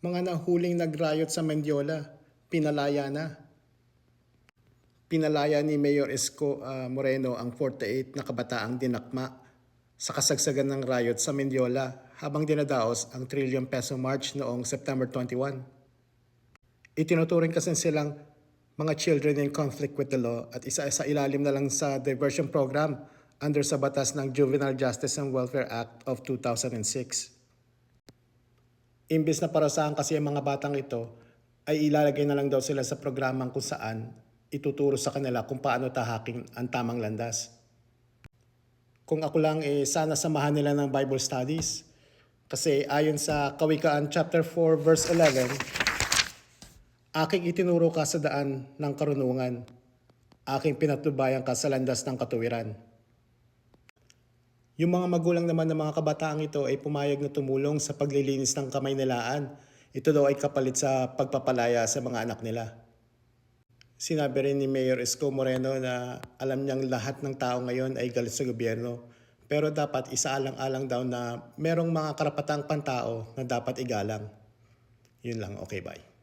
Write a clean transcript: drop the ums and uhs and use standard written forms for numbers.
Mga nahuling nagrayot sa Mendiola, pinalaya na. Pinalaya ni Mayor Isko Moreno ang 48 na kabataang dinakma sa kasagsagan ng riot sa Mendiola habang dinadaos ang trillion peso march noong September 21. Itinuturing kasi silang mga children in conflict with the law at isa sa ilalim na lang sa diversion program under sa batas ng Juvenile Justice and Welfare Act of 2006. Imbes na parasahan kasi ang mga batang ito, ay ilalagay na lang daw sila sa programang kung saan ituturo sa kanila kung paano tahaking ang tamang landas. Kung ako lang, sana samahan nila ng Bible studies. Kasi ayon sa Kawikaan chapter 4 verse 11, aking itinuro ka sa daan ng karunungan, aking pinatnubayan ka sa landas ng katuwiran. Yung mga magulang naman ng mga kabataang ito ay pumayag na tumulong sa paglilinis ng kamay nilaan. Ito daw ay kapalit sa pagpapalaya sa mga anak nila. Sinabi rin ni Mayor Isko Moreno na alam niyang lahat ng tao ngayon ay galit sa gobyerno. Pero dapat isaalang-alang daw na merong mga karapatang pantao na dapat igalang. Yun lang, okay, bye.